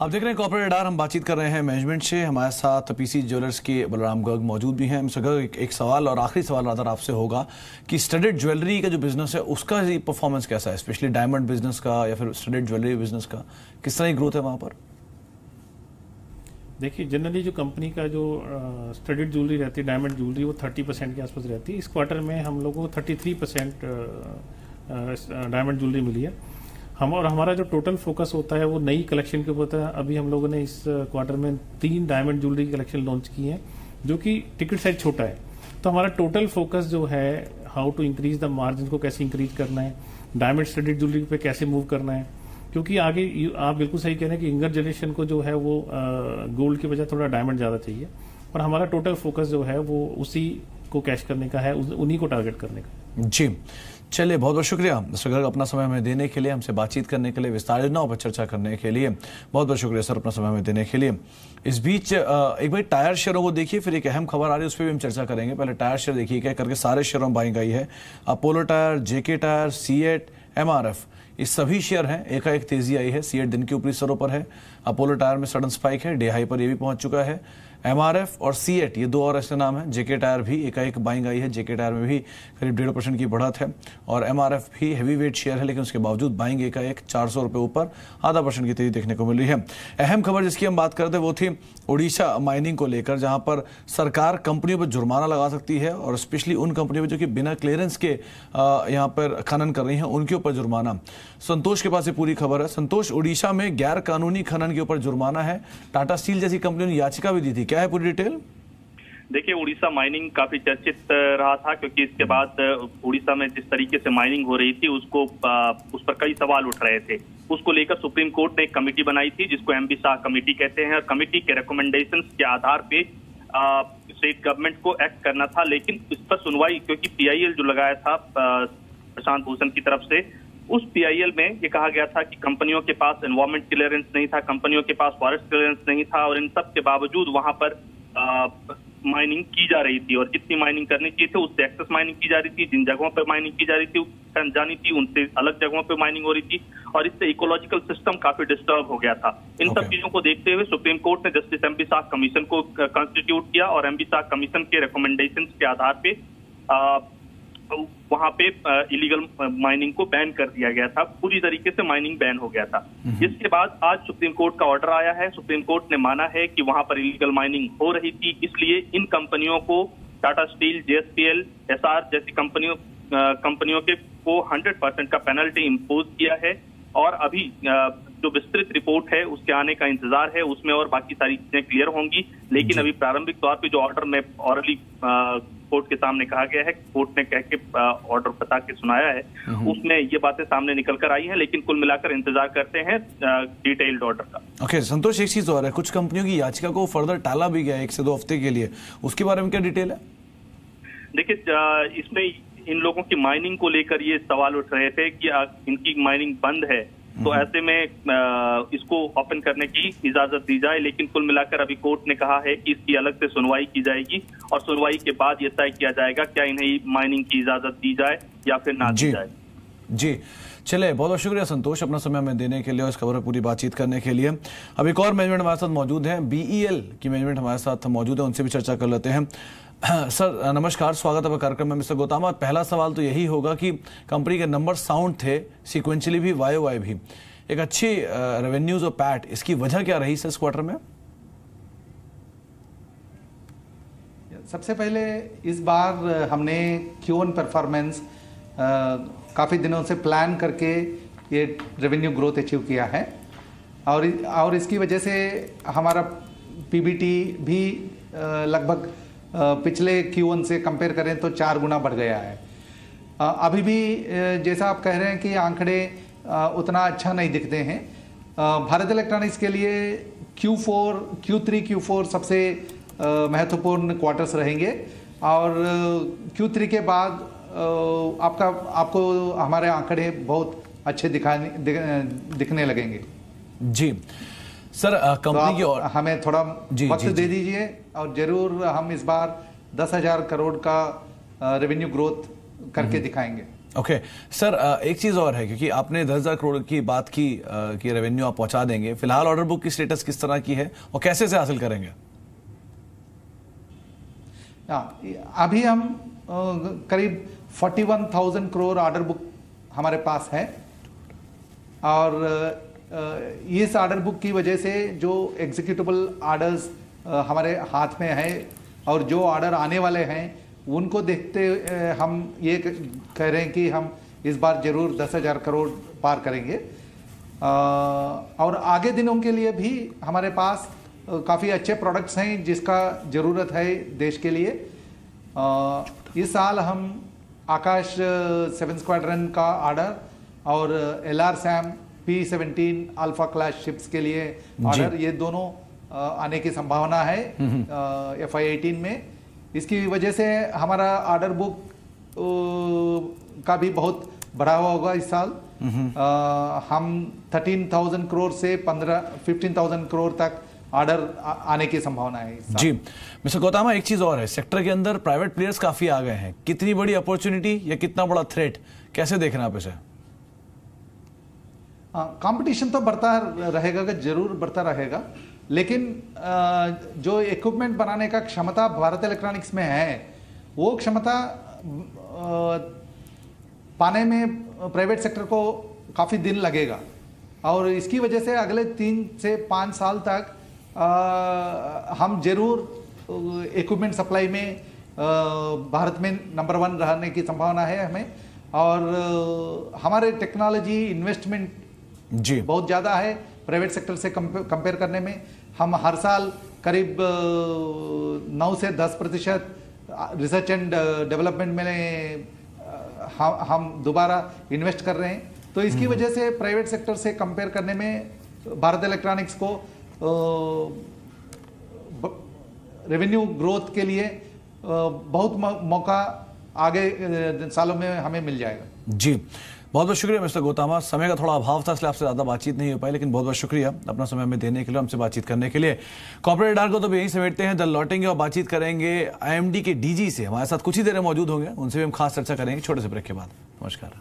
आप देख रहे हैं कॉर्पोरेट रडार। हम बातचीत कर रहे हैं मैनेजमेंट से। हमारे साथ पीसी ज्वेलर्स के बलराम गर्ग मौजूद भी हैं। मिस्टर गर्ग, एक सवाल और आखिरी सवाल रादर आपसे होगा कि स्टडेड ज्वेलरी का जो बिजनेस है उसका परफॉर्मेंस कैसा है, स्पेशली डायमंड बिजनेस का या फिर स्टडेड ज्वेलरी बिजनेस का, किस तरह की ग्रोथ है वहाँ पर? देखिए, जनरली जो कंपनी का जो स्टडेड ज्वेलरी रहती है, डायमंड ज्वेलरी, वो 30% के आसपास रहती है। इस क्वार्टर में हम लोगों को 33% डायमंड ज्वेलरी मिली है। हमारा जो टोटल फोकस होता है वो नई कलेक्शन के ऊपर होता है। अभी हम लोगों ने इस क्वार्टर में 3 डायमंड ज्वेलरी की कलेक्शन लॉन्च की है, जो कि टिकट साइज छोटा है। तो हमारा टोटल फोकस जो है, how to increase the margin को कैसे इंक्रीज करना है, डायमंड स्टडेड ज्वेलरी पे कैसे मूव करना है, क्योंकि आगे आप बिल्कुल सही कह रहे हैं कि यंगर जनरेशन को जो है वो गोल्ड की बजाय थोड़ा डायमंड ज़्यादा चाहिए। और हमारा टोटल फोकस जो है वो उसी को कैश करने का है, उन्हीं को टारगेट करने का। जी, चलिए, बहुत बहुत शुक्रिया मिस्टर गर्ग अपना समय हमें देने के लिए, हमसे बातचीत करने के लिए, विस्तार योजनाओं पर चर्चा करने के लिए। बहुत बहुत शुक्रिया सर अपना समय हमें देने के लिए। इस बीच एक बार टायर शेयरों को देखिए, फिर एक अहम खबर आ रही है उस पर भी हम चर्चा करेंगे। पहले टायर शेयर देखिए, क्या करके सारे शेयरों में बाइंग आई है। अपोलो टायर, जेके टायर, सीएट, एमआरएफ, ये सभी शेयर हैं। एकाएक तेजी आई है। सीएट दिन के ऊपरी स्तरों पर है, अपोलो टायर में सडन स्पाइक है, डे हाई पर ये भी पहुंच चुका है। एमआरएफ और सीएट, ये 2 और ऐसे नाम हैं। जेके टायर भी एकाएक बाइंग आई है, जेके टायर में भी करीब 1.5% की बढ़त है। और एमआरएफ भी हैवी वेट शेयर है, लेकिन उसके बावजूद बाइंग एकाएक 400 रुपये ऊपर 0.5% की तेजी देखने को मिल रही है। अहम खबर जिसकी हम बात करते हैं वो थी ओडिशा माइनिंग को लेकर, जहां पर सरकार कंपनियों पर जुर्माना लगा सकती है, और स्पेशली उन कंपनियों पर जो कि बिना क्लियरेंस के यहाँ पर खनन कर रही हैं उनके ऊपर जुर्माना। संतोष के पास ये पूरी खबर है। संतोष, ओडिशा में गैर कानूनी खनन के ऊपर जुर्माना है। टाटा स्टील जैसी कंपनियों ने याचिका भी दी थी, क्या है पूरी डिटेल? देखिए, उड़ीसा माइनिंग काफी चर्चित रहा था, क्योंकि इसके बाद उड़ीसा में जिस तरीके से माइनिंग हो रही थी उस पर कई सवाल उठ रहे थे। उसको लेकर सुप्रीम कोर्ट ने एक कमेटी बनाई थी, जिसको एमबी शाह कमेटी कहते हैं। और कमेटी के रिकमेंडेशंस के आधार पे स्टेट गवर्नमेंट को एक्ट करना था, लेकिन इस पर सुनवाई, क्योंकि पीआईएल जो लगाया था प्रशांत भूषण की तरफ से, उस पीआईएल में ये कहा गया था कि कंपनियों के पास एनवायरमेंट क्लियरेंस नहीं था, कंपनियों के पास फॉरेस्ट क्लियरेंस नहीं था, और इन सब के बावजूद वहां पर माइनिंग की जा रही थी। और जितनी माइनिंग करनी चाहिए थी उससे एक्सेस माइनिंग की जा रही थी। जिन जगहों पर माइनिंग की जा रही थी जानी थी, उनसे अलग जगहों पर माइनिंग हो रही थी, और इससे इकोलॉजिकल सिस्टम काफी डिस्टर्ब हो गया था। इन सब चीजों को देखते हुए सुप्रीम कोर्ट ने जस्टिस एमबी शाह कमीशन को कॉन्स्टिट्यूट किया, और एमबी शाह कमीशन के रिकमेंडेशन के आधार पे वहां पे इलीगल माइनिंग को बैन कर दिया गया था। पूरी तरीके से माइनिंग बैन हो गया था। इसके बाद आज सुप्रीम कोर्ट का ऑर्डर आया है। सुप्रीम कोर्ट ने माना है कि वहां पर इलीगल माइनिंग हो रही थी, इसलिए इन कंपनियों को, टाटा स्टील, जेएसपीएल, एसआर जैसी कंपनियों के को 100% का पेनल्टी इम्पोज किया है। और अभी जो विस्तृत रिपोर्ट है उसके आने का इंतजार है, उसमें और बाकी सारी चीजें क्लियर होंगी। लेकिन अभी प्रारंभिक तौर पे जो ऑर्डर में ऑरली कोर्ट के सामने कहा गया है, कोर्ट ने कह के ऑर्डर बता के सुनाया है, उसमें ये बातें सामने निकल कर आई हैं। लेकिन कुल मिलाकर इंतजार करते हैं डिटेल्ड ऑर्डर का। ओके संतोष, एक चीज और है, कुछ कंपनियों की याचिका को फर्दर टाला भी गया 1 से 2 हफ्ते के लिए, उसके बारे में क्या डिटेल है? देखिए, इसमें इन लोगों की माइनिंग को लेकर ये सवाल उठ रहे थे कि इनकी माइनिंग बंद है, तो ऐसे में इसको ओपन करने की इजाजत दी जाए। लेकिन कुल मिलाकर अभी कोर्ट ने कहा है कि इसकी अलग से सुनवाई की जाएगी, और सुनवाई के बाद ये तय किया जाएगा क्या इन्हें माइनिंग की इजाजत दी जाए या फिर ना दी जाए। जी, चले, बहुत बहुत शुक्रिया संतोष अपना समय हमें देने के लिए और इस खबर पर पूरी बातचीत करने के लिए। अब एक और मैनेजमेंट हमारे साथ मौजूद है, बीईएल की मैनेजमेंट हमारे साथ मौजूद है, उनसे भी चर्चा कर लेते हैं। सर नमस्कार, स्वागत है कार्यक्रम में। मिस्टर गोतामा, पहला सवाल तो यही होगा कि कंपनी के नंबर साउंड थे, सिक्वेंशली भी, वाई भी, एक अच्छी रेवेन्यूज और पैट, इसकी वजह क्या रही इस क्वार्टर में? सबसे पहले इस बार हमने Q1 परफॉर्मेंस काफ़ी दिनों से प्लान करके ये रेवेन्यू ग्रोथ अचीव किया है, और इसकी वजह से हमारा पीबीटी भी लगभग पिछले Q1 से कंपेयर करें तो 4 गुना बढ़ गया है। अभी भी जैसा आप कह रहे हैं कि आंकड़े उतना अच्छा नहीं दिखते हैं। भारत इलेक्ट्रॉनिक्स के लिए Q3, Q4 सबसे महत्वपूर्ण क्वार्टर्स रहेंगे, और Q3 के बाद आपको हमारे आंकड़े बहुत अच्छे दिखने लगेंगे। जी सर, कंपनी की और हमें थोड़ा वक्त दे दीजिए, और जरूर हम इस बार 10,000 करोड़ का रेवेन्यू ग्रोथ करके दिखाएंगे। ओके सर, एक चीज और है, क्योंकि आपने 10,000 करोड़ की बात की कि रेवेन्यू आप पहुंचा देंगे, फिलहाल ऑर्डर बुक की स्टेटस किस तरह की है और कैसे से हासिल करेंगे? अभी हम करीब 41,000 करोड़ ऑर्डर बुक हमारे पास है, और इस ऑर्डर बुक की वजह से जो एग्जीक्यूटिबल ऑर्डर्स हमारे हाथ में है और जो ऑर्डर आने वाले हैं उनको देखते हम ये कह रहे हैं कि हम इस बार जरूर 10,000 करोड़ पार करेंगे। और आगे दिनों के लिए भी हमारे पास काफ़ी अच्छे प्रोडक्ट्स हैं जिसका ज़रूरत है देश के लिए। इस साल हम आकाश 7 स्क्वाड्रन का ऑर्डर और LRSAM P-17 alpha class ships के लिए ऑर्डर, ये दोनों आने की संभावना है FY18 में। इसकी वजह से हमारा ऑर्डर बुक का भी बहुत बढ़ा हुआ होगा इस साल। हम 13,000 करोड़ से 15,000 करोड़ तक ऑर्डर आने की संभावना है इस साल। जी मिस्टर गौतम, एक चीज और है, सेक्टर के अंदर प्राइवेट प्लेयर्स काफी आ गए हैं, कितनी बड़ी अपॉर्चुनिटी या कितना बड़ा थ्रेट, कैसे देखना आप इसे? कंपटीशन तो बढ़ता रहेगा, जरूर बढ़ता रहेगा, लेकिन जो इक्विपमेंट बनाने का क्षमता भारत इलेक्ट्रॉनिक्स में है वो क्षमता पाने में प्राइवेट सेक्टर को काफ़ी दिन लगेगा, और इसकी वजह से अगले 3 से 5 साल तक हम जरूर इक्विपमेंट सप्लाई में भारत में नंबर 1 रहने की संभावना है हमें। और हमारे टेक्नोलॉजी इन्वेस्टमेंट जी बहुत ज़्यादा है प्राइवेट सेक्टर से कंपेयर करने में। हम हर साल करीब 9 से 10% रिसर्च एंड डेवलपमेंट में हम दोबारा इन्वेस्ट कर रहे हैं, तो इसकी वजह से प्राइवेट सेक्टर से कंपेयर करने में भारत इलेक्ट्रॉनिक्स को रेवेन्यू ग्रोथ के लिए बहुत मौका आगे सालों में हमें मिल जाएगा। जी बहुत बहुत शुक्रिया मिस्टर गौतम, समय का थोड़ा अभाव था इसलिए आपसे ज़्यादा बातचीत नहीं हो पाई, लेकिन बहुत बहुत शुक्रिया अपना समय हमें देने के लिए, हमसे बातचीत करने के लिए। कॉर्पोरेट डार को तो यहीं समेटते हैं, जल्द लौटेंगे और बातचीत करेंगे IMD के DG से, हमारे साथ कुछ ही देर में मौजूद होंगे, उनसे भी हम खास चर्चा करेंगे छोटे से ब्रेक के बाद। नमस्कार।